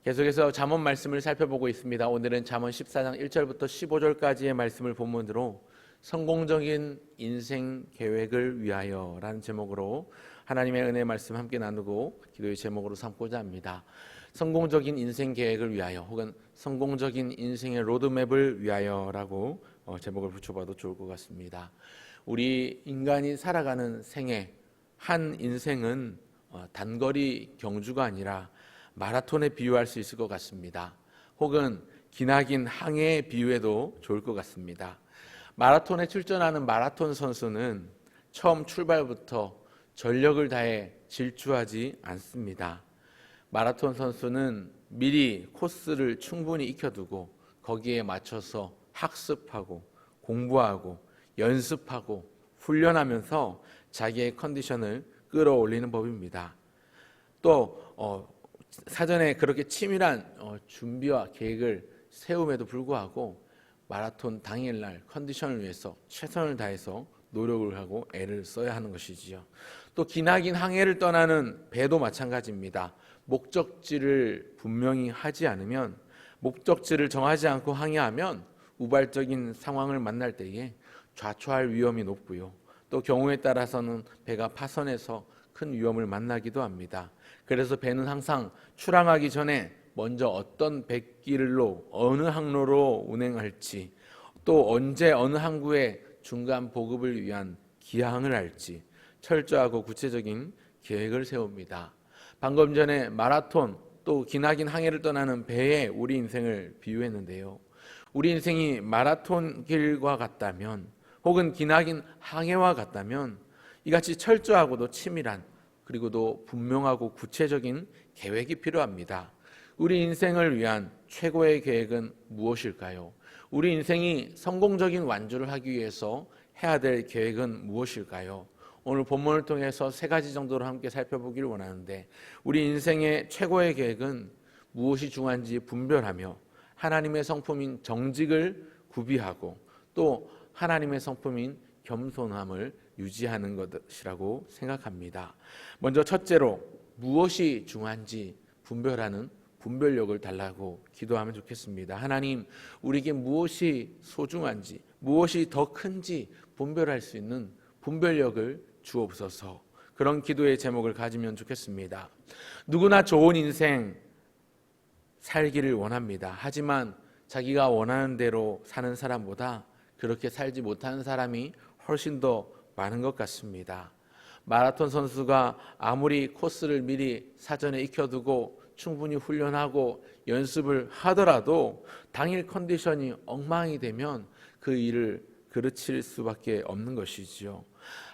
계속해서 잠언 말씀을 살펴보고 있습니다. 오늘은 잠언 14장 1절부터 15절까지의 말씀을 본문으로 성공적인 인생 계획을 위하여라는 제목으로 하나님의 은혜의 말씀 함께 나누고 기도의 제목으로 삼고자 합니다. 성공적인 인생 계획을 위하여 혹은 성공적인 인생의 로드맵을 위하여라고 제목을 붙여봐도 좋을 것 같습니다. 우리 인간이 살아가는 생애, 한 인생은 단거리 경주가 아니라 마라톤에 비유할 수 있을 것 같습니다. 혹은 기나긴 항해에 비유해도 좋을 것 같습니다. 마라톤에 출전하는 마라톤 선수는 처음 출발부터 전력을 다해 질주하지 않습니다. 마라톤 선수는 미리 코스를 충분히 익혀두고 거기에 맞춰서 학습하고 공부하고 연습하고 훈련하면서 자기의 컨디션을 끌어올리는 법입니다. 또 사전에 그렇게 치밀한 준비와 계획을 세움에도 불구하고 마라톤 당일날 컨디션을 위해서 최선을 다해서 노력을 하고 애를 써야 하는 것이지요. 또 기나긴 항해를 떠나는 배도 마찬가지입니다. 목적지를 분명히 하지 않으면, 목적지를 정하지 않고 항해하면 우발적인 상황을 만날 때에 좌초할 위험이 높고요. 또 경우에 따라서는 배가 파선해서 큰 위험을 만나기도 합니다. 그래서 배는 항상 출항하기 전에 먼저 어떤 뱃길로 어느 항로로 운행할지, 또 언제 어느 항구에 중간 보급을 위한 기항을 할지 철저하고 구체적인 계획을 세웁니다. 방금 전에 마라톤 또 기나긴 항해를 떠나는 배에 우리 인생을 비유했는데요. 우리 인생이 마라톤 길과 같다면 혹은 기나긴 항해와 같다면 이같이 철저하고도 치밀한 그리고도 분명하고 구체적인 계획이 필요합니다. 우리 인생을 위한 최고의 계획은 무엇일까요? 우리 인생이 성공적인 완주를 하기 위해서 해야 될 계획은 무엇일까요? 오늘 본문을 통해서 세 가지 정도로 함께 살펴보기를 원하는데, 우리 인생의 최고의 계획은 무엇이 중요한지 분별하며 하나님의 성품인 정직을 구비하고 또 하나님의 성품인 겸손함을 유지하는 것이라고 생각합니다. 먼저 첫째로 무엇이 중요한지 분별하는 분별력을 달라고 기도하면 좋겠습니다. 하나님, 우리에게 무엇이 소중한지, 무엇이 더 큰지 분별할 수 있는 분별력을 주옵소서. 그런 기도의 제목을 가지면 좋겠습니다. 누구나 좋은 인생 살기를 원합니다. 하지만 자기가 원하는 대로 사는 사람보다 그렇게 살지 못하는 사람이 훨씬 더 많은 것 같습니다. 마라톤 선수가 아무리 코스를 미리 사전에 익혀두고 충분히 훈련하고 연습을 하더라도 당일 컨디션이 엉망이 되면 그 일을 그르칠 수밖에 없는 것이지요.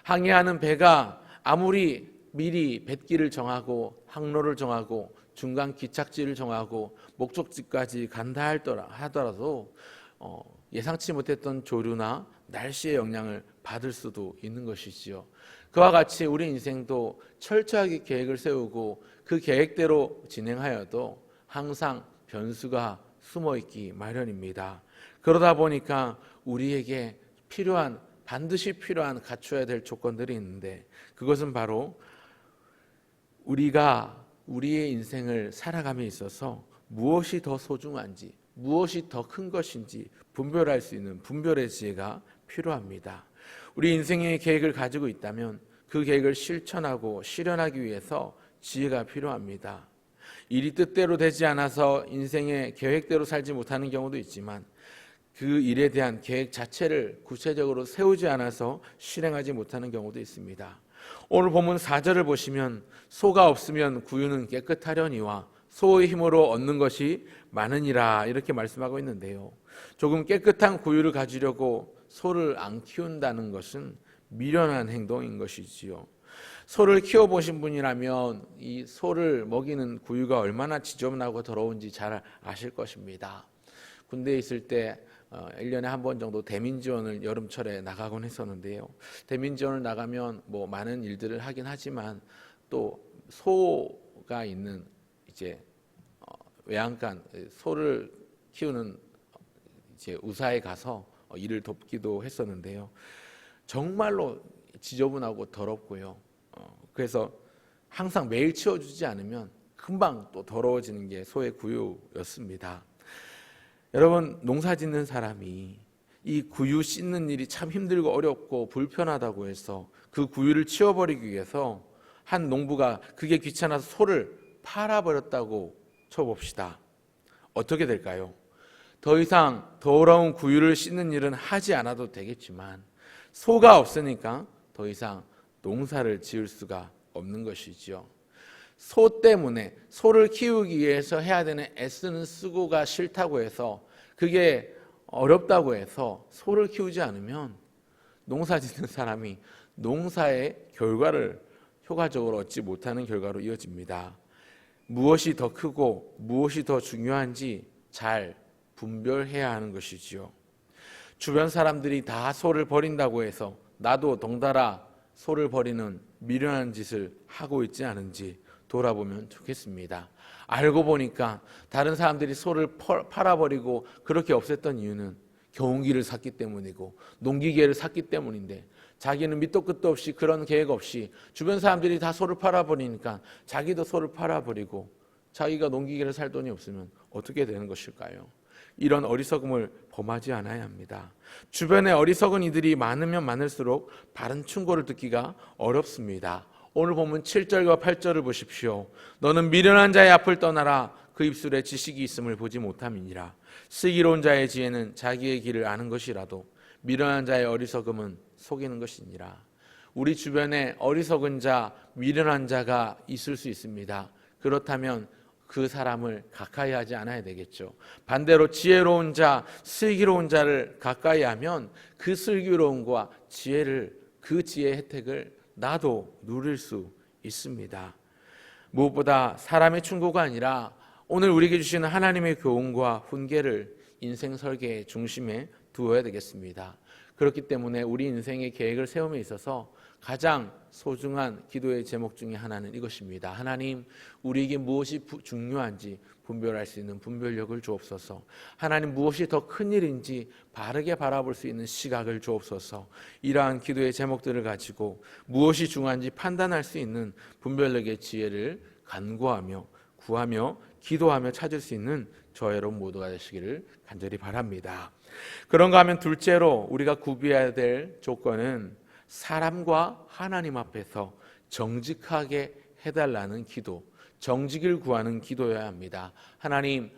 항해하는 배가 아무리 미리 뱃길을 정하고 항로를 정하고 중간 기착지를 정하고 목적지까지 간다 하더라도 예상치 못했던 조류나 날씨의 영향을 받을 수도 있는 것이지요. 그와 같이 우리 인생도 철저하게 계획을 세우고 그 계획대로 진행하여도 항상 변수가 숨어있기 마련입니다. 그러다 보니까 우리에게 반드시 필요한 갖춰야 될 조건들이 있는데, 그것은 바로 우리가 우리의 인생을 살아감에 있어서 무엇이 더 소중한지, 무엇이 더 큰 것인지 분별할 수 있는 분별의 지혜가 필요합니다. 우리 인생의 계획을 가지고 있다면 그 계획을 실천하고 실현하기 위해서 지혜가 필요합니다. 일이 뜻대로 되지 않아서 인생의 계획대로 살지 못하는 경우도 있지만 그 일에 대한 계획 자체를 구체적으로 세우지 않아서 실행하지 못하는 경우도 있습니다. 오늘 본문 4절을 보시면 소가 없으면 구유는 깨끗하려니와 소의 힘으로 얻는 것이 많으니라 이렇게 말씀하고 있는데요. 조금 깨끗한 구유를 가지려고 소를 안 키운다는 것은 미련한 행동인 것이지요. 소를 키워보신 분이라면 이 소를 먹이는 구유가 얼마나 지저분하고 더러운지 잘 아실 것입니다. 군대에 있을 때 1년에 한 번 정도 대민지원을 여름철에 나가곤 했었는데요. 대민지원을 나가면 많은 일들을 하긴 하지만 또 소가 있는 이제 외양간 소를 키우는 이제 우사에 가서 일을 돕기도 했었는데요. 정말로 지저분하고 더럽고요. 그래서 항상 매일 치워주지 않으면 금방 또 더러워지는 게 소의 구유였습니다. 여러분, 농사 짓는 사람이 이 구유 씻는 일이 참 힘들고 어렵고 불편하다고 해서 그 구유를 치워버리기 위해서 한 농부가 그게 귀찮아서 소를 팔아버렸다고 쳐봅시다. 어떻게 될까요? 더 이상 더러운 구유를 씻는 일은 하지 않아도 되겠지만 소가 없으니까 더 이상 농사를 지을 수가 없는 것이지요. 소 때문에, 소를 키우기 위해서 해야 되는 애쓰는 수고가 싫다고 해서, 그게 어렵다고 해서 소를 키우지 않으면 농사 짓는 사람이 농사의 결과를 효과적으로 얻지 못하는 결과로 이어집니다. 무엇이 더 크고 무엇이 더 중요한지 잘 분별해야 하는 것이지요. 주변 사람들이 다 소를 버린다고 해서 나도 덩달아 소를 버리는 미련한 짓을 하고 있지 않은지 돌아보면 좋겠습니다. 알고 보니까 다른 사람들이 소를 팔아버리고 그렇게 없앴던 이유는 경운기를 샀기 때문이고 농기계를 샀기 때문인데, 자기는 밑도 끝도 없이 그런 계획 없이 주변 사람들이 다 소를 팔아버리니까 자기도 소를 팔아버리고, 자기가 농기계를 살 돈이 없으면 어떻게 되는 것일까요? 이런 어리석음을 범하지 않아야 합니다. 주변에 어리석은 이들이 많으면 많을수록 바른 충고를 듣기가 어렵습니다. 오늘 본문 7절과 8절을 보십시오. 너는 미련한 자의 앞을 떠나라. 그 입술에 지식이 있음을 보지 못함이니라. 슬기로운 자의 지혜는 자기의 길을 아는 것이라도 미련한 자의 어리석음은 속이는 것이니라. 우리 주변에 어리석은 자, 미련한 자가 있을 수 있습니다. 그렇다면 그 사람을 가까이 하지 않아야 되겠죠. 반대로 지혜로운 자, 슬기로운 자를 가까이 하면 그 슬기로움과 지혜를, 그 지혜의 혜택을 나도 누릴 수 있습니다. 무엇보다 사람의 충고가 아니라 오늘 우리에게 주시는 하나님의 교훈과 훈계를 인생 설계의 중심에 두어야 되겠습니다. 그렇기 때문에 우리 인생의 계획을 세움에 있어서 가장 소중한 기도의 제목 중에 하나는 이것입니다. 하나님, 우리에게 무엇이 중요한지 분별할 수 있는 분별력을 주옵소서. 하나님, 무엇이 더 큰 일인지 바르게 바라볼 수 있는 시각을 주옵소서. 이러한 기도의 제목들을 가지고 무엇이 중요한지 판단할 수 있는 분별력의 지혜를 간구하며 구하며 기도하며 찾을 수 있는 저와 여러분 모두가 되시기를 간절히 바랍니다. 그런가 하면 둘째로 우리가 구비해야 될 조건은 사람과 하나님 앞에서 정직하게 해달라는 기도, 정직을 구하는 기도여야 합니다. 하나님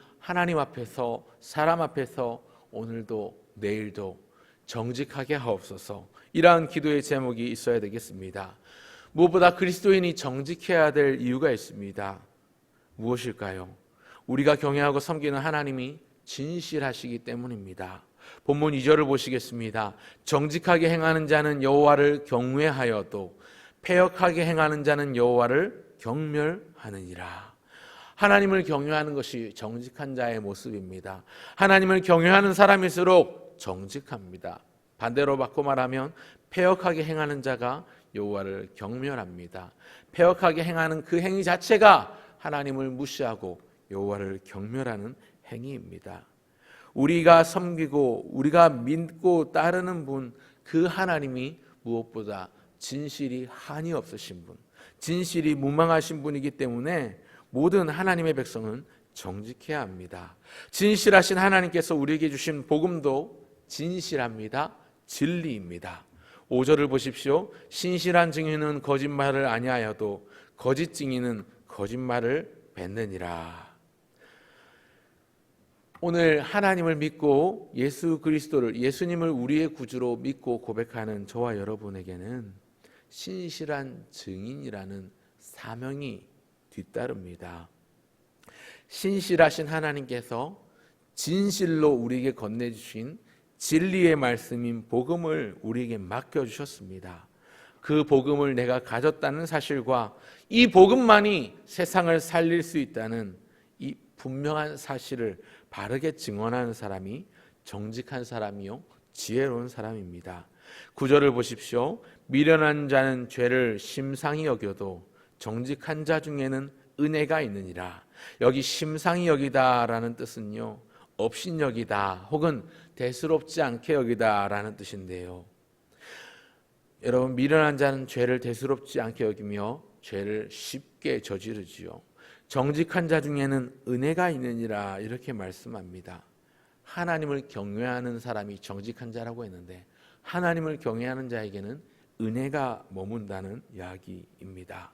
앞에서, 사람 앞에서 오늘도 내일도 정직하게 하옵소서. 이러한 기도의 제목이 있어야 되겠습니다. 무엇보다 그리스도인이 정직해야 될 이유가 있습니다. 무엇일까요? 우리가 경외하고 섬기는 하나님이 진실하시기 때문입니다. 본문 2절을 보시겠습니다. 정직하게 행하는 자는 여호와를 경외하여도 패역하게 행하는 자는 여호와를 경멸하느니라. 하나님을 경외하는 것이 정직한 자의 모습입니다. 하나님을 경외하는 사람일수록 정직합니다. 반대로 바꿔 말하면 패역하게 행하는 자가 여호와를 경멸합니다. 패역하게 행하는 그 행위 자체가 하나님을 무시하고 여호와를 경멸하는 행위입니다. 우리가 섬기고 우리가 믿고 따르는 분, 그 하나님이 무엇보다 진실이 한이 없으신 분, 진실이 무망하신 분이기 때문에 모든 하나님의 백성은 정직해야 합니다. 진실하신 하나님께서 우리에게 주신 복음도 진실합니다. 진리입니다. 5절을 보십시오. 신실한 증인은 거짓말을 아니하여도 거짓 증인은 거짓말을 뱉느니라. 오늘 하나님을 믿고 예수 그리스도를, 예수님을 우리의 구주로 믿고 고백하는 저와 여러분에게는 신실한 증인이라는 사명이 뒤따릅니다. 신실하신 하나님께서 진실로 우리에게 건네주신 진리의 말씀인 복음을 우리에게 맡겨주셨습니다. 그 복음을 내가 가졌다는 사실과 이 복음만이 세상을 살릴 수 있다는 이 분명한 사실을 바르게 증언하는 사람이 정직한 사람이요 지혜로운 사람입니다. 9절을 보십시오. 미련한 자는 죄를 심상히 여겨도 정직한 자 중에는 은혜가 있느니라. 여기 심상히 여기다라는 뜻은요, 업신여기다 혹은 대수롭지 않게 여기다라는 뜻인데요. 여러분, 미련한 자는 죄를 대수롭지 않게 여기며 죄를 쉽게 저지르지요. 정직한 자 중에는 은혜가 있느니라 이렇게 말씀합니다. 하나님을 경외하는 사람이 정직한 자라고 했는데 하나님을 경외하는 자에게는 은혜가 머문다는 이야기입니다.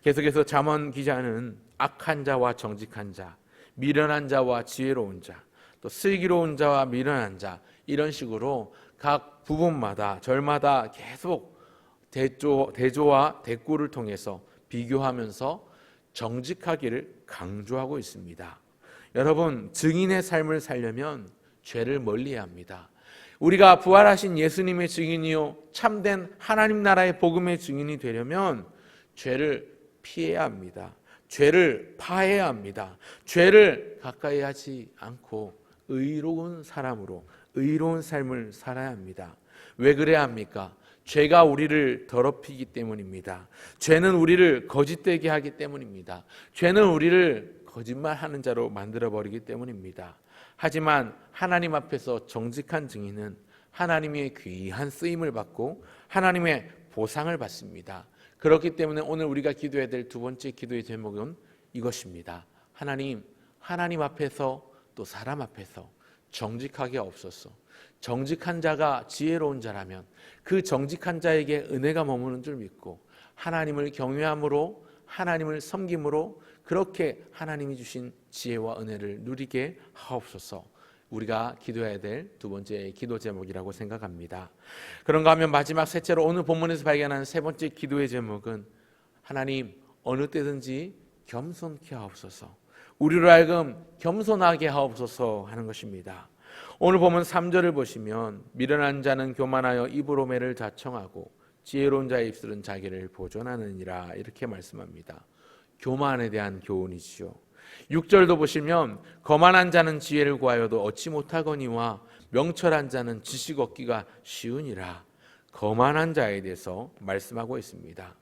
계속해서 잠언 기자는 악한 자와 정직한 자, 미련한 자와 지혜로운 자, 또 슬기로운 자와 미련한 자, 이런 식으로 각 부분마다 절마다 계속 대조와 대꾸를 통해서 비교하면서 정직하기를 강조하고 있습니다. 여러분, 증인의 삶을 살려면 죄를 멀리해야 합니다. 우리가 부활하신 예수님의 증인이요 참된 하나님 나라의 복음의 증인이 되려면 죄를 피해야 합니다. 죄를 파해야 합니다. 죄를 가까이 하지 않고 의로운 사람으로 의로운 삶을 살아야 합니다. 왜 그래야 합니까? 죄가 우리를 더럽히기 때문입니다. 죄는 우리를 거짓되게 하기 때문입니다. 죄는 우리를 거짓말하는 자로 만들어버리기 때문입니다. 하지만 하나님 앞에서 정직한 증인은 하나님의 귀한 쓰임을 받고 하나님의 보상을 받습니다. 그렇기 때문에 오늘 우리가 기도해야 될 두 번째 기도의 제목은 이것입니다. 하나님 앞에서 또 사람 앞에서 정직하게 하옵소서. 정직한 자가 지혜로운 자라면 그 정직한 자에게 은혜가 머무는 줄 믿고 하나님을 경외함으로 하나님을 섬김으로 그렇게 하나님이 주신 지혜와 은혜를 누리게 하옵소서. 우리가 기도해야 될 두 번째 기도 제목이라고 생각합니다. 그런가 하면 마지막 셋째로 오늘 본문에서 발견하는 세 번째 기도의 제목은 하나님 어느 때든지 겸손케 하옵소서. 우리로 하여금 겸손하게 하옵소서 하는 것입니다. 오늘 보면 3절을 보시면 미련한 자는 교만하여 입으로 매를 자청하고 지혜로운 자의 입술은 자기를 보존하느니라 이렇게 말씀합니다. 교만에 대한 교훈이지요. 6절도 보시면 거만한 자는 지혜를 구하여도 얻지 못하거니와 명철한 자는 지식 얻기가 쉬우니라. 거만한 자에 대해서 말씀하고 있습니다.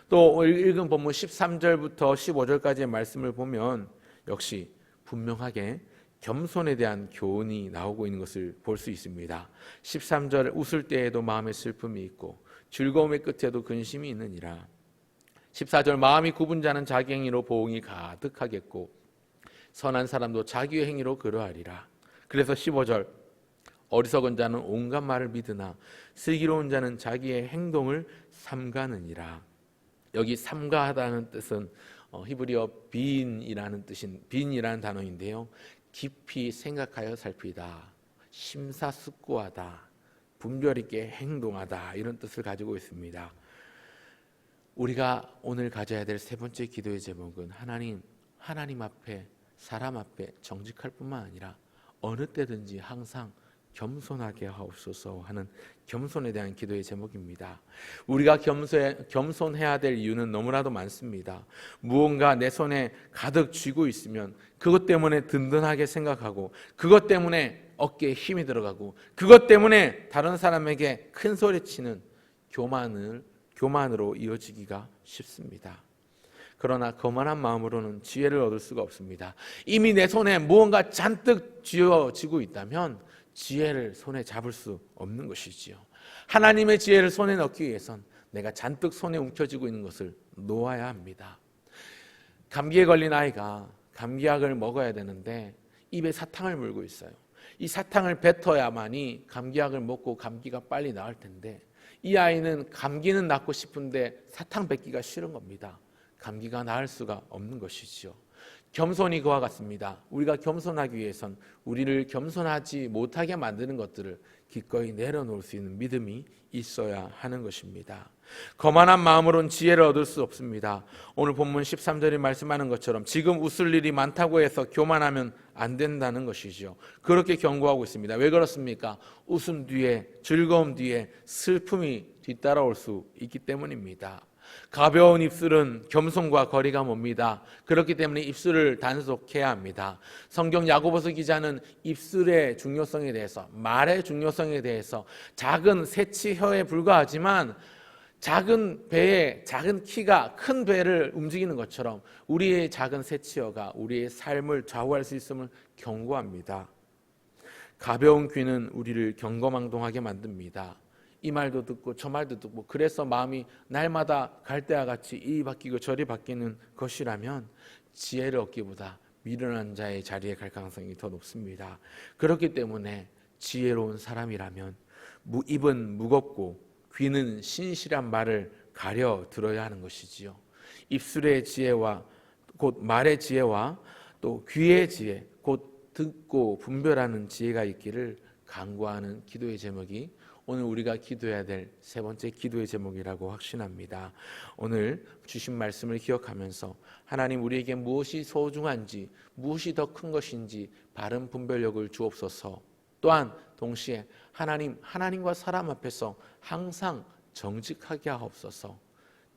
또 읽은 본문 13절부터 15절까지의 말씀을 보면 역시 분명하게 겸손에 대한 교훈이 나오고 있는 것을 볼 수 있습니다. 13절 웃을 때에도 마음에 슬픔이 있고 즐거움의 끝에도 근심이 있느니라. 14절 마음이 굽은 자는 자기 행위로 보응이 가득하겠고 선한 사람도 자기의 행위로 그러하리라. 그래서 15절 어리석은 자는 온갖 말을 믿으나 슬기로운 자는 자기의 행동을 삼가느니라. 여기 삼가하다는 뜻은 히브리어 빈이라는 뜻인 빈이라는 단어인데요. 깊이 생각하여 살피다, 심사숙고하다, 분별 있게 행동하다 이런 뜻을 가지고 있습니다. 우리가 오늘 가져야 될 세 번째 기도의 제목은 하나님 앞에 사람 앞에 정직할 뿐만 아니라 어느 때든지 항상 겸손하게 하옵소서 하는 겸손에 대한 기도의 제목입니다. 우리가 겸손해야 될 이유는 너무나도 많습니다. 무언가 내 손에 가득 쥐고 있으면 그것 때문에 든든하게 생각하고 그것 때문에 어깨에 힘이 들어가고 그것 때문에 다른 사람에게 큰 소리치는 교만으로 이어지기가 쉽습니다. 그러나 거만한 마음으로는 지혜를 얻을 수가 없습니다. 이미 내 손에 무언가 잔뜩 쥐어지고 있다면 지혜를 손에 잡을 수 없는 것이지요. 하나님의 지혜를 손에 넣기 위해선 내가 잔뜩 손에 움켜쥐고 있는 것을 놓아야 합니다. 감기에 걸린 아이가 감기약을 먹어야 되는데 입에 사탕을 물고 있어요. 이 사탕을 뱉어야만이 감기약을 먹고 감기가 빨리 나을 텐데 이 아이는 감기는 낫고 싶은데 사탕 뱉기가 싫은 겁니다. 감기가 나을 수가 없는 것이지요. 겸손이 그와 같습니다. 우리가 겸손하기 위해선 우리를 겸손하지 못하게 만드는 것들을 기꺼이 내려놓을 수 있는 믿음이 있어야 하는 것입니다. 거만한 마음으로는 지혜를 얻을 수 없습니다. 오늘 본문 13절이 말씀하는 것처럼 지금 웃을 일이 많다고 해서 교만하면 안 된다는 것이죠. 그렇게 경고하고 있습니다. 왜 그렇습니까? 웃음 뒤에 즐거움 뒤에 슬픔이 뒤따라올 수 있기 때문입니다. 가벼운 입술은 겸손과 거리가 멉니다. 그렇기 때문에 입술을 단속해야 합니다. 성경 야고보서 기자는 입술의 중요성에 대해서, 말의 중요성에 대해서 작은 새치혀에 불과하지만 작은 배에 작은 키가 큰 배를 움직이는 것처럼 우리의 작은 새치혀가 우리의 삶을 좌우할 수 있음을 경고합니다. 가벼운 귀는 우리를 경거망동하게 만듭니다. 이 말도 듣고 저 말도 듣고 그래서 마음이 날마다 갈대와 같이 이리 바뀌고 저리 바뀌는 것이라면 지혜를 얻기보다 미련한 자의 자리에 갈 가능성이 더 높습니다. 그렇기 때문에 지혜로운 사람이라면 입은 무겁고 귀는 신실한 말을 가려 들어야 하는 것이지요. 입술의 지혜와 곧 말의 지혜와 또 귀의 지혜 곧 듣고 분별하는 지혜가 있기를 간구하는 기도의 제목이 오늘 우리가 기도해야 될 세 번째 기도의 제목이라고 확신합니다. 오늘 주신 말씀을 기억하면서 하나님 우리에게 무엇이 소중한지 무엇이 더 큰 것인지 바른 분별력을 주옵소서. 또한 동시에 하나님과 사람 앞에서 항상 정직하게 하옵소서.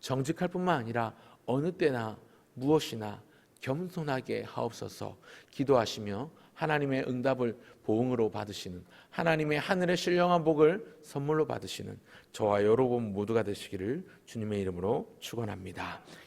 정직할 뿐만 아니라 어느 때나 무엇이나 겸손하게 하옵소서. 기도하시며 하나님의 응답을 보응으로 받으시는, 하나님의 하늘의 신령한 복을 선물로 받으시는 저와 여러분 모두가 되시기를 주님의 이름으로 축원합니다.